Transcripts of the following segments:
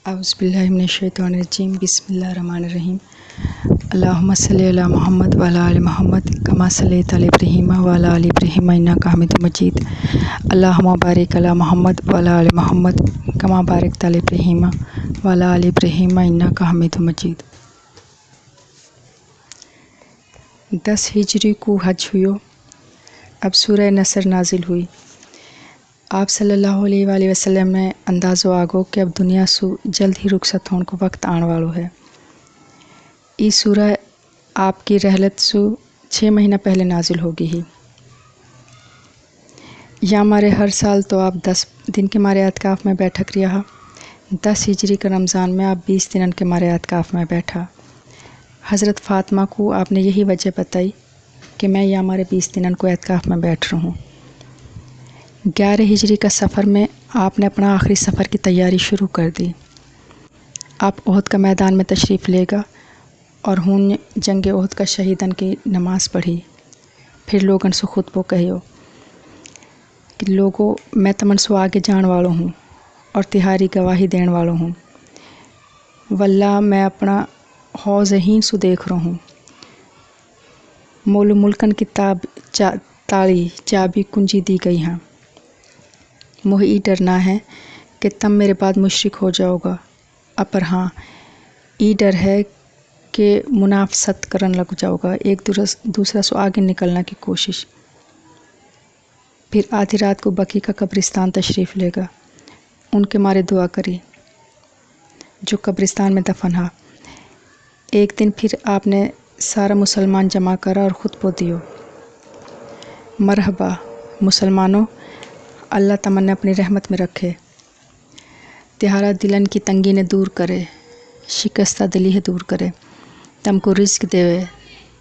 औज़ुबिल्लाहि मिनश्शैतानिर्रजीम बिस्मिल्लाहिर्रहमानिर्रहीम अल्लाहुम्मा सल्लि अला मुहम्मद व अला आलि मुहम्मद कमा सल्लैता अला इब्राहीम व अला आलि इब्राहीम इन्नका हमीदुम मजीद अल्लाहुम्मा बारिक अला मुहम्मद व अला आलि मुहम्मद कमा बारकता अला इब्राहीम व अला आलि इब्राहीम इन्नका हमीदुम मजीद। 10 हिजरी को हज हुयो। अब सूरह नसर नाजिल हुई। आप सल्लल्लाहु अलैहि वसल्लम ने अंदाज़ो आगो कि अब दुनिया सु जल्द ही रुखसत होने को वक्त आने वालो है। ई सूरह आपकी रहलत सु 6 महीना पहले नाजिल होगी ही। या मारे हर साल तो आप 10 दिन के मारे एतकाफ़ में बैठक रिया। 10 हिजरी का रमज़ान में आप 20 दिन के मारे एतकाफ़ में बैठा। हज़रत फ़ातिमा को आपने यही वजह बताई कि मैं या मारे 20 दिन को एतकाफ़ में बैठ रहा हूँ। 11 हिजरी का सफ़र में आपने अपना आखिरी सफ़र की तैयारी शुरू कर दी। आप ओहद का मैदान में तशरीफ़ लेगा और हुन जंग ओहद का शहीदन की नमाज पढ़ी। फिर लोगन से खुतबो कहियो कि लोगों मैं तमन सो आगे जान वालों हूँ और तिहारी गवाही देने वालों हूँ। वल्लाह मैं अपना हौज़ हीन सो देख रहा हूँ। मोल मुल्कन की ताली चाबी कुंजी दी गई हैं। मुझे ये डरना है कि तुम मेरे बाद मुशरिक हो जाओगा। अपर हाँ ये डर है कि मुनाफसत करन लग जाओगा, एक दूसरा से आगे निकलने की कोशिश। फिर आधी रात को बकी का कब्रिस्तान तशरीफ़ लेगा। उनके मारे दुआ करी जो कब्रिस्तान में दफन हा। एक दिन फिर आपने सारा मुसलमान जमा करा और खुतबो दियो। मरहबा मुसलमानों, अल्लाह तमन्ने अपनी रहमत में रखे, तिहारा दिलन की तंगी ने दूर करे, शिकस्ता दिली है दूर करे, तमको रिज़्क देवे,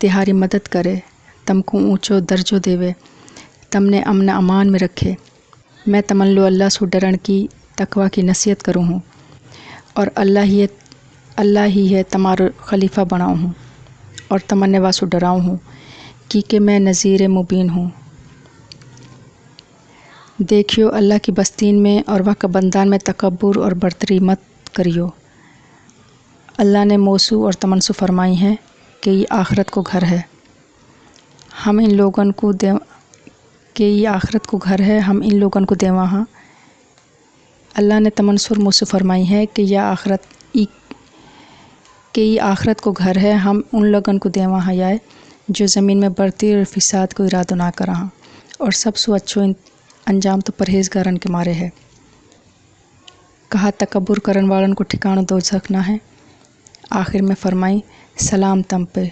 तिहारी मदद करे, तमको ऊंचो दर्जो देवे, तमने अमन अमान में रखे। मैं तमन लो अल्लाह से डरन की तकवा की नसीहत करूँ हूँ और अल्लाह ही है तमारो खलीफा बनाऊँ हूँ और तमन्ने वासु डराऊँ हूँ कि मैं नज़ीर मुबीन हूँ। देखियो अल्लाह की बस्तीन में और वह का बंदान में तकब्बुर और बर्तरी मत करियो। अल्लाह ने मौसू और तमन्सु फरमाई है कि ये आखरत को घर है, हम इन लोगन को हम इन लोगन को देवा हाँ। अल्लाह ने तमन्सु और मौसू फरमाई है कि ये आखरत को घर है, हम उन लोगन को देवा हाँ याय जो ज़मीन में बढ़ती और फिसाद को इरादो ना करा और सबसे अच्छो अंजाम तो परहेज़गारन के मारे है। कहा तकब्बुर करन वालन को ठिकाना दोज़ख ना है। आखिर में फरमाई सलाम तम पे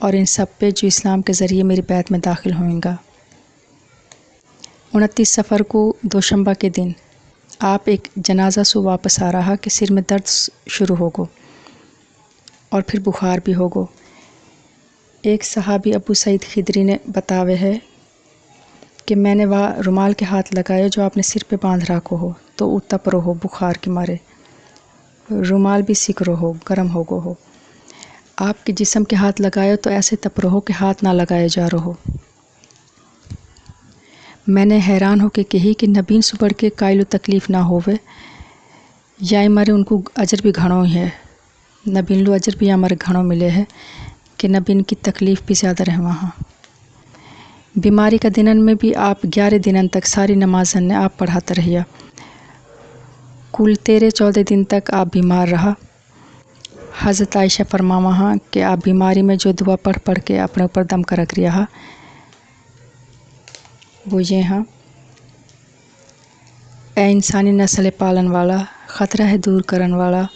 और इन सब पे जो इस्लाम के ज़रिए मेरी बैत में दाखिल होंगे। 29 सफ़र को दोशंबा के दिन आप एक जनाजा से वापस आ रहा कि सिर में दर्द शुरू होगो और फिर बुखार भी होगो। एक सहाबी अबू सईद खिदरी ने बतावे है कि मैंने वह रुमाल के हाथ लगाए जो आपने सिर पे बांध रखो हो तो उतप रहो बुखार के मारे, रुमाल भी सिक रहो गर्म होगो हो। आपके जिस्म के हाथ लगाए तो ऐसे तप रहो कि हाथ ना लगाए जा रहो। मैंने हैरान हो के कही कि नबीन से बढ़ के कायलो तकलीफ़ ना होवे या मारे उनको अजर भी घणो है। नबीन लो अजर भी हमारे घणो मिले है कि नबीन की तकलीफ़ भी ज़्यादा रहे वहाँ। बीमारी का दिनन में भी आप 11 दिनन तक सारी नमाज़न ने आप पढ़ाता रहिया। कुल 13-14 दिन तक आप बीमार रहा। हज़रत आयशा फरमावा हाँ कि आप बीमारी में जो दुआ पढ़ पढ़ के अपने ऊपर दम कर रख रिया वो ये हाँ, ए इंसानी नस्ल पालन वाला, ख़तरा है दूर करन वाला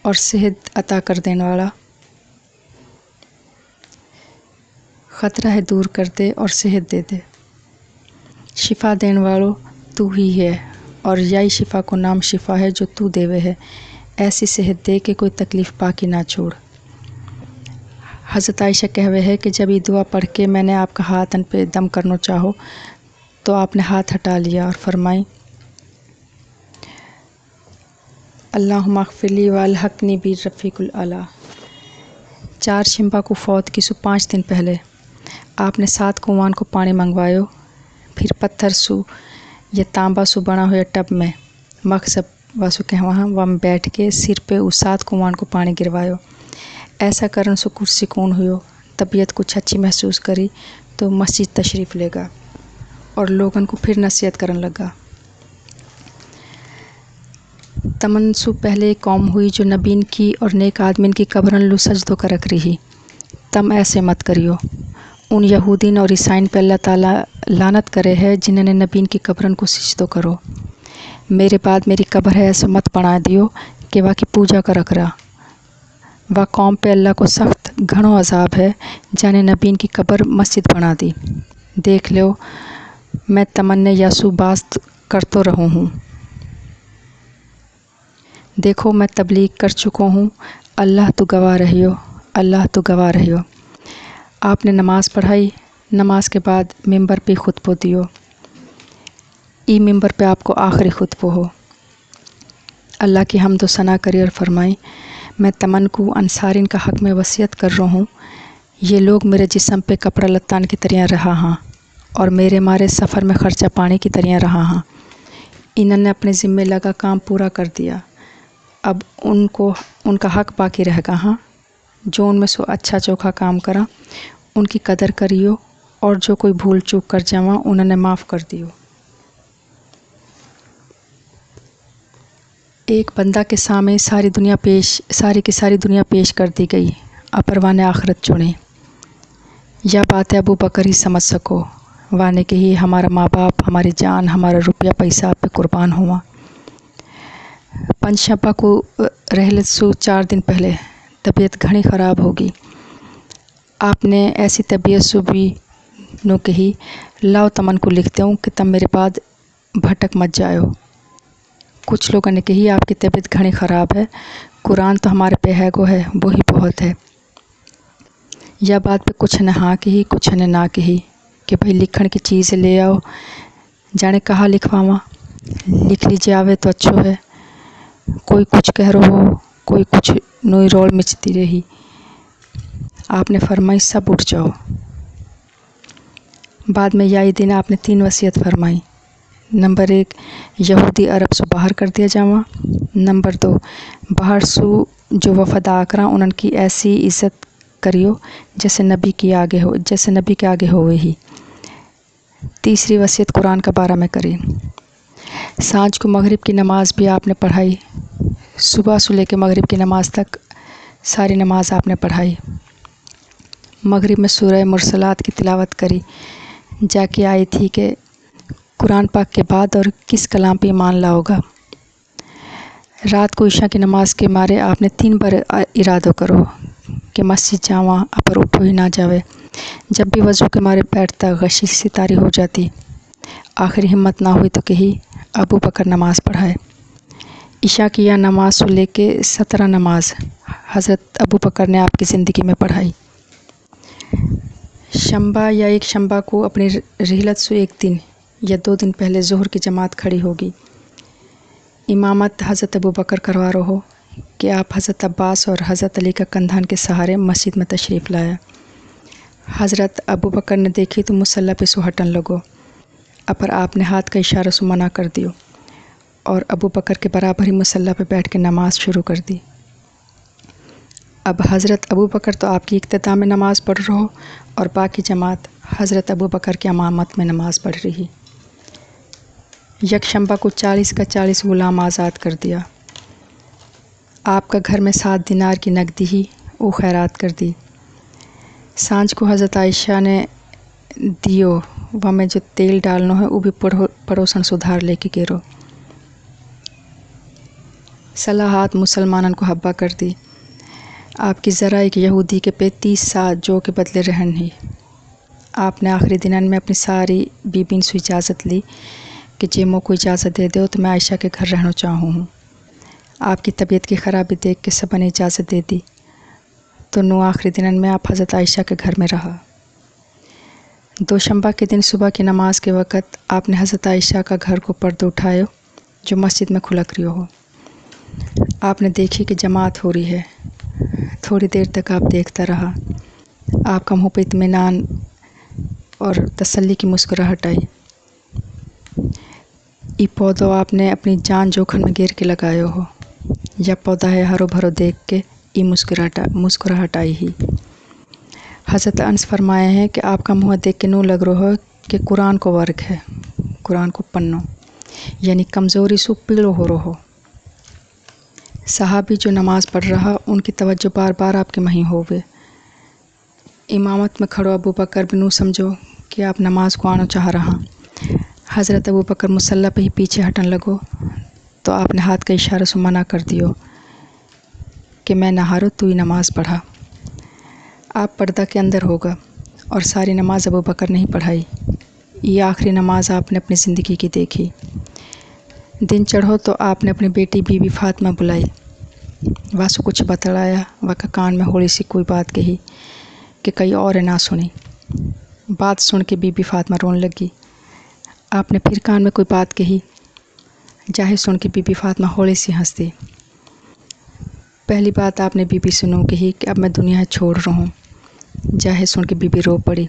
और सेहत अता कर देने वाला, ख़तरा है दूर कर दे और सेहत दे दे, शिफा देने वालों तू ही है और यही शिफा को नाम शिफा है जो तू देवे है। ऐसी सेहत दे के कोई तकलीफ़ बाकी ना छोड़। हज़रत आयशा कहवे है कि जब ये दुआ पढ़ के मैंने आपका हाथ पे दम करना चाहो तो आपने हाथ हटा लिया और फरमाई अल्लाहुम्मा अग़फ़िरली वअल्हिक़नी बि रफ़ीक़ुल आला। 4 शिम्बा को फौत की 5 दिन पहले आपने 7 कुआं को पानी मंगवायो। फिर पत्थर सु या तांबा सु बना हुआ टब में वासु कहवा वम बैठ के सिर पे उस 7 कुंवान को पानी गिरवायो। ऐसा करन से कुछ सुकून हुयो, तबीयत कुछ अच्छी महसूस करी तो मस्जिद तशरीफ़ लेगा और लोगन को फिर नसीहत करन लगा। तमन सु पहले एक कौम हुई जो नबीन की और नेक आदमीन की कब्रन लु सजदो कर रख रही। तम ऐसे मत करियो। उन यहूदीन और ईसाइन पे अल्लाह ताला लानत करे है जिन्होंने नबीन की कब्रन को सजदो करो। मेरे बाद मेरी कब्र है ऐसा मत बना दियो कि वह की पूजा कर रख रहा। वह कौम पे अल्लाह को सख्त घणो अजाब है जाने नबीन की कब्र मस्जिद बना दी। देख लो मैं तमन्ने यासु बास्त करतो रहूँ हूँ। देखो मैं तबलीग कर चुका हूँ, अल्लाह तो गवाह रहियो, अल्लाह तो गवाह रहियो। आपने नमाज़ पढ़ाई, नमाज के बाद मिंबर पे खुतबो दियो। ई मिंबर पे आपको आखिरी खुतबो हो। अल्लाह की हमद व सना करी और फरमाई, मैं तमन को अंसारिन का हक में वसीयत कर रहा हूँ। ये लोग मेरे जिस्म पे कपड़ा लत्तान की तरह रहा हाँ और मेरे मारे सफ़र में ख़र्चा पानी की तरह रहा हाँ। इन्होंने अपने ज़िम्मे लगा काम पूरा कर दिया, अब उनको उनका हक बाकी रहेगा हाँ। जो उनमें सो अच्छा चोखा काम करा उनकी कदर करियो और जो कोई भूल चूक कर जावा उन्होंने माफ़ कर दियो। एक बंदा के सामने सारी की सारी दुनिया पेश कर दी गई, अपरवाने आखिरत चुने। यह बात है अबू बकर ही समझ सको, वाने के ही हमारा माँ बाप, हमारी जान, हमारा रुपया पैसा आप पे कुर्बान हुआ। पंचशब्बा को रहलत सु 4 दिन पहले तबीयत घनी ख़राब होगी। आपने ऐसी तबीयत सु भी नो कही, लाओ तमन को लिखते हूँ कि तम मेरे बाद भटक मत जायो। कुछ लोगों ने कही आपकी तबीयत घनी ख़राब है, कुरान तो हमारे पे है गो है, वो ही बहुत है। यह बात पे कुछ ने हाँ कही, कुछ ने ना कही कि भाई लिखण की चीज़ ले आओ। जाने कहाँ लिखवावा, लिख लीजिए आवे तो अच्छो है। कोई कुछ कह रहा हो, कोई कुछ नोई रोल मिचती रही। आपने फरमाई सब उठ जाओ। बाद में यही दिन आपने 3 वसीयत फरमाई। नंबर 1 यहूदी अरब से बाहर कर दिया जावा। नंबर 2 बाहर सु जो वफद आकरा उनकी ऐसी इज़्ज़त करियो जैसे नबी के आगे हो ही। तीसरी वसीयत कुरान का 12 में करी। सांझ को मगरिब की नमाज भी आपने पढ़ाई, सुबह से लेकर मगरिब की नमाज तक सारी नमाज आपने पढ़ाई। मगरिब में सूरह मुरसलात की तिलावत करी, जाके आई थी कि कुरान पाक के बाद और किस कलाम पे ईमान लाओगा। रात को ईशा की नमाज के मारे आपने 3 बार इरादो करो कि मस्जिद जावा, पर उठो ही ना जावे। जब भी वज़ू के मारे बैठता गशी सी तारी हो जाती। आखिर हिम्मत ना हुई तो कही अबू बकर नमाज पढ़ाए। ईशा की यह नमाज से लेके 17 नमाज हज़रत अबू बकर ने आपकी ज़िंदगी में पढ़ाई। शंबा या एक शंबा को अपनी रिहलत से 1 दिन या 2 दिन पहले ज़ोहर की जमात खड़ी होगी। इमामत हज़रत अबू बकर करवा रहो हो कि आप हज़रत अब्बास और हज़रत अली का कंधान के सहारे मस्जिद में तशरीफ़ लाया। हज़रत अबू बकर ने देखी तो मुसल्ला पे सो हटन लगो, पर आपने हाथ का इशारा से मना कर दियो और अबू बकर के बराबर ही मुसल्ला पे बैठ के नमाज शुरू कर दी। अब हज़रत अबू बकर तो आपकी इक्तिदा में नमाज़ पढ़ रहे हो और बाकी जमात हज़रत अबू बकर की इमामत में नमाज़ पढ़ रही। यकशंबा को 40 का 40 गुलाम आज़ाद कर दिया। आपका घर में 7 दिनार की नकदी ही वो खैरात कर दी। सांझ को हज़रत आयशा ने दियो वह में जो तेल डालना है वो भी पड़ोसन सुधार लेके गिरो। सलाहात मुसलमानन को हब्बा कर दी। आपकी ज़रा एक यहूदी के पे 30 साल जो के बदले रहन ही। आपने आखिरी दिनन में अपनी सारी बीबीन से इजाज़त ली कि जे मो को इजाज़त दे दो तो मैं आयशा के घर रहना चाहूँ हूँ। आपकी तबीयत की ख़राबी देख के सब ने इजाज़त दे दी तो नो आखिरी दिनन में आप हज़रत आयशा के घर में रहा। दोशंबा के दिन सुबह की नमाज के वक़्त आपने हज़रत आयशा का घर को पर्दा उठायो जो मस्जिद में खुलक रही हो। आपने देखी कि जमात हो रही है। थोड़ी देर तक आप देखता रहा। आपका मुँह पे इत्मीनान और तसल्ली की मुस्कुराहट आई। ई पौधो आपने अपनी जान जोखिम में गिर के लगायो हो, या पौधा है हरो भरो देख के ई मुस्कुराहट आई ही। हज़रत अनस फरमाए हैं कि आपका मुँह देख के नू लग रहा हो कि कुरान को वर्ग है, कुरान को पन्नो, यानी कमज़ोरी सु पीड़ो हो रहो। सहाबी जो नमाज़ पढ़ रहा उनकी तवज्जो बार बार आपके मही होवे। इमामत में खड़ो अबू बकर भी नू समझो कि आप नमाज को आनो चाह रहा। हज़रत अबू बकर मुसल्ला पे ही पीछे हटन लगो तो आपने हाथ का इशारा से मना कर दियो कि मैं नहारो तू ही नमाज पढ़ा। आप पर्दा के अंदर होगा और सारी नमाज अबू बकर नहीं पढ़ाई। ये आखिरी नमाज आपने अपनी ज़िंदगी की देखी। दिन चढ़ो तो आपने अपनी बेटी बीबी फातिमा बुलाई, वासु कुछ बतलाया, वका कान में होली सी कोई बात कही कि कहीं और ना सुनी। बात सुन के बीबी फातिमा रोने लगी। आपने फिर कान में कोई बात कही, जाहिर सुन के बीबी फातिमा होली सी हंसती। पहली बात आपने बीबी से नो कही कि अब मैं दुनिया छोड़ रहा हूँ, जाहिर सुन के बीबी रो पड़ी।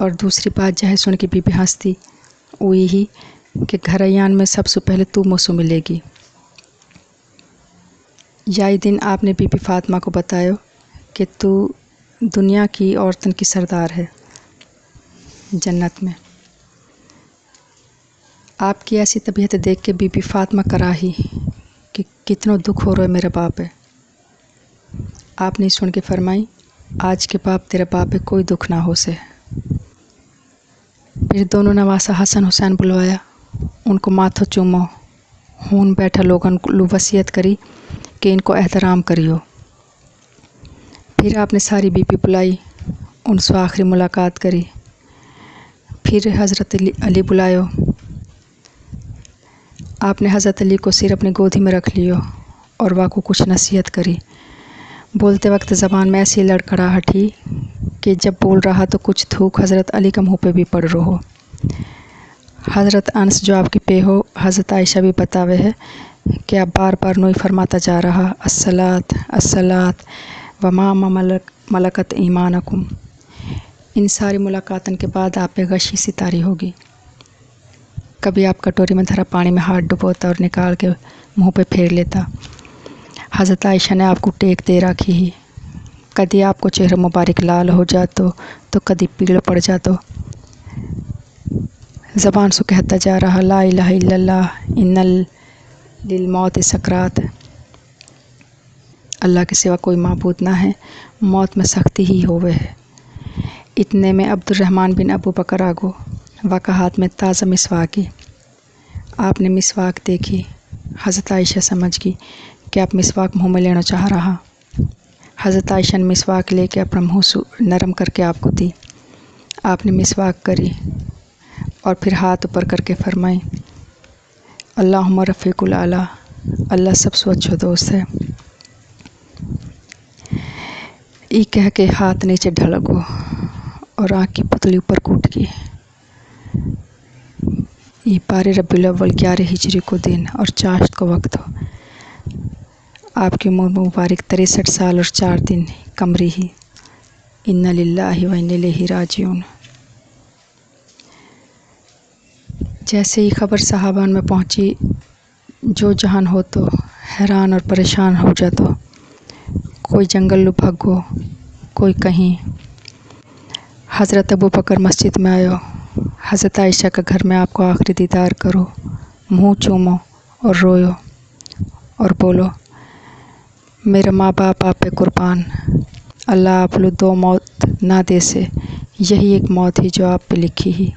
और दूसरी बात जाहिर सुन के बीबी हंसती वो यही कि घरयान में सबसे पहले तू मुझसे मिलेगी। यही दिन आपने बीबी फातिमा को बतायो कि तू दुनिया की औरतन की सरदार है जन्नत में। आपकी ऐसी तबीयत देख के बीबी फातिमा कराही कि कितनो दुख हो रहा है मेरा बाप है। आपने सुन के फरमाई, आज के बाप तेरा बाप है, कोई दुख ना हो से। फिर दोनों नवासा हसन हुसैन बुलवाया, उनको माथो चूमो, हून बैठा लोगन को वसीयत करी कि इनको एहतराम करियो। फिर आपने सारी बीबी बुलाई, उनसे आखिरी मुलाकात करी। फिर हज़रत अली बुलायो। आपने हज़रत अली को सिर अपनी गोदी में रख लियो और वाको कुछ नसीहत करी। बोलते वक्त ज़बान में ऐसी लड़खड़ाहट ही कि जब बोल रहा तो कुछ थूक हज़रत अली का मुँह पे भी पड़ रहा हो। हज़रत अनस जो आपकी पे हो, हज़रत आयशा भी बतावे है कि आप बार बार नोई फरमाता जा रहा, अस्सलात अस्सलात वमा मलकत ईमानकुम। इन सारी मुलाकातन के बाद आप पे गशी सी तारी होगी। कभी आप कटोरी में धरा पानी में हाथ डुबोता और निकाल के मुंह पे फेर लेता। हज़रत आयशा ने आपको टेक दे रखी ही। कभी आपको चेहरा मुबारक लाल हो जातो तो कभी पीड़ पड़ जातो। ज़बान से कहता जा रहा, ला इलाहा इल्लल्लाह इन्नल लिल मौत सकरात। अल्लाह के सिवा कोई माबूद ना है, मौत में सख्ती ही होवे है। इतने में अब्दुर्रहमान बिन अबू बकर आगो, वाका हाथ में ताज़ा मिसवाकी। आपने मिसवाक देखी। हज़रत आयशा समझ गई कि आप मिसवाक मुँह में लेना चाह रहा। हज़रत आयशा ने मिसवाक लेके अपना मुँह नरम करके आपको दी। आपने मिसवाक करी और फिर हाथ ऊपर करके फरमाई, अल्लाहुम्मा रफ़ीकुल आला, अल्लाह सबसे अच्छा दोस्त है। ई कह के हाथ नीचे ढलको और आँख की पुतली ऊपर कूट की। ये 12 रबीउल अव्वल 11 हिजरी को दिन और चाश्त को वक्त हो। आपकी उम्र मुबारक 63 साल और 4 दिन कमरी ही। इन्ना लिल्लाहि व इन्ना इलैहि राजिऊन। जैसे ही खबर साहबान में पहुंची, जो जहान हो तो हैरान और परेशान हो जातो। कोई जंगल लु भागो, कोई कहीं। हज़रत अबू बकर मस्जिद में आयो। हज़रत आयशा का घर में आपको आखिरी दीदार करो, मुँह चूमो और रोयो और बोलो, मेरा माँ बाप आप पे कुर्बान, अल्लाह आप लो 2 मौत ना दे से, यही एक मौत ही जो आप पे लिखी ही।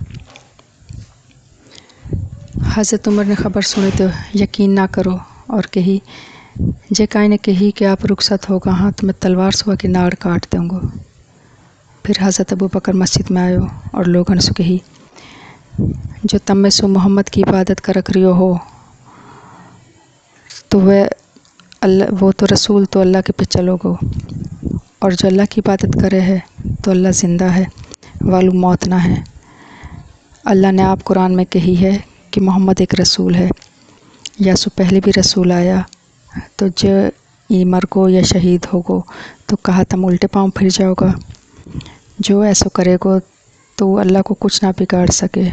हज़रत उमर ने खबर सुनी तो यकीन ना करो और कही, जे काई ने कही कि आप रुखसत होगा, हाँ तो मैं तलवार सुबह की नाड़ काट दूँगा। फिर हज़रत अबू बकर मस्जिद में आयो और लोगों से कही, जो तम में सो मोहम्मद की इबादत कर रही हो तो वो तो रसूल तो अल्लाह के पे चलोगो, और जो अल्लाह की इबादत करे है तो अल्लाह ज़िंदा है, वालू मौत ना है। अल्लाह ने आप कुरान में कही है कि मोहम्मद एक रसूल है, या सो पहले भी रसूल आया, तो जो ये मरगो या शहीद होगो तो कहा तुम उल्टे पाँव फिर जाओगा। जो ऐसा करेगो तो अल्लाह को कुछ ना बिगाड़ सके।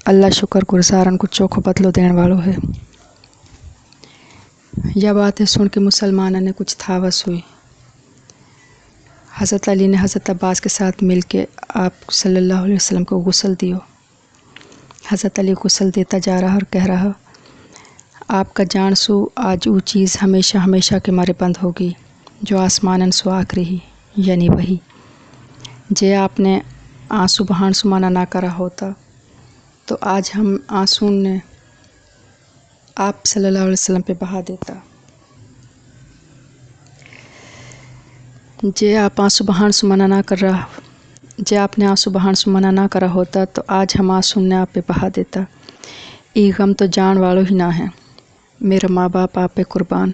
اللہ شکر گزارن کو چوکھو بدلو دین والو ہے۔ یہ باتیں سن کے مسلمانوں نے کچھ تھاوس ہوئی۔ حضرت علی نے حضرت عباس کے ساتھ مل کے آپ صلی اللہ علیہ وسلم کو غسل دیو۔ حضرت علی غسل دیتا جا رہا اور کہہ رہا، آپ کا جان سو آج وہ چیز ہمیشہ ہمیشہ کے مارے بند ہوگی جو آسمانن سو آک رہی، یعنی وہی جے آپ نے آنسو بہان سو منع نہ کرا ہوتا تو آج ہم آنسو نے آپ صلی اللہ علیہ وسلم پہ بہا دیتا۔ جے آپ آنسو بہان سو منع نہ کر رہا جے آپ نے آنسو بہان سو منع نہ کرا ہوتا تو آج ہم آنسو نے آپ پہ بہا دیتا۔ ای غم تو جان والو ہی نہ ہے، میرا ماں باپ آپ پہ قربان،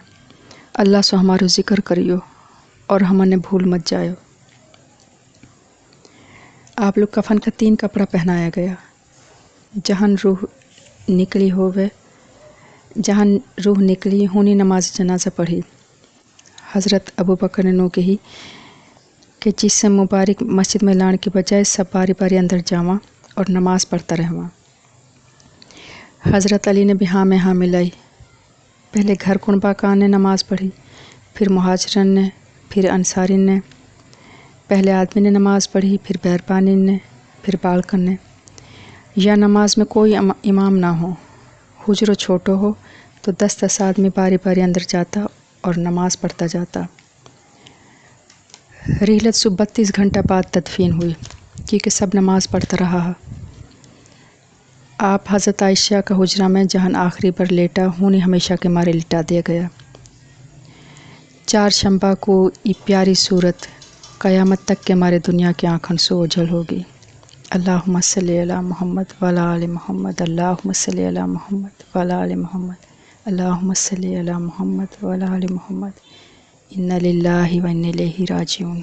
اللہ سو ہمارو ذکر کریو اور ہمیں بھول مت جائیو۔ آپ لوگ کفن کا 3 کپڑا پہنایا گیا۔ جہاں روح نکلی ہونی نماز جنازہ پڑھی۔ حضرت ابو بکر نے نو کہی کہ جس سے مبارک مسجد میں لان کی بجائے سب باری باری اندر جاواں اور نماز پڑھتا رہواں۔ حضرت علی نے بھی ہاں میں ہاں ملائی۔ پہلے گھر کنبا کان نے نماز پڑھی، پھر مہاجرن نے، پھر انصارین نے، پہلے آدمی نے نماز پڑھی، پھر بیربانین نے، پھر بالکن نے۔ یا نماز میں کوئی امام نہ ہو، حجر چھوٹو ہو تو 10 آدمی باری باری اندر جاتا اور نماز پڑھتا جاتا۔ رحلت سو 32 گھنٹہ بعد تدفین ہوئی کیونکہ سب نماز پڑھتا رہا۔ آپ حضرت عائشہ کا حجرہ میں جہاں آخری بار لیٹا ہونی ہمیشہ کے مارے لٹا دیا گیا۔ 4 شنبہ کو یہ پیاری صورت قیامت تک کے مارے دنیا کی آنکھن سے اوجھل ہوگی۔ اللہم صلی علی محمد وعلی آل محمد، اللہم صلی علی محمد وعلی آل محمد، اللہم صلی علی محمد وعلی آل محمد، انا للہ و انا الیہ راجعون۔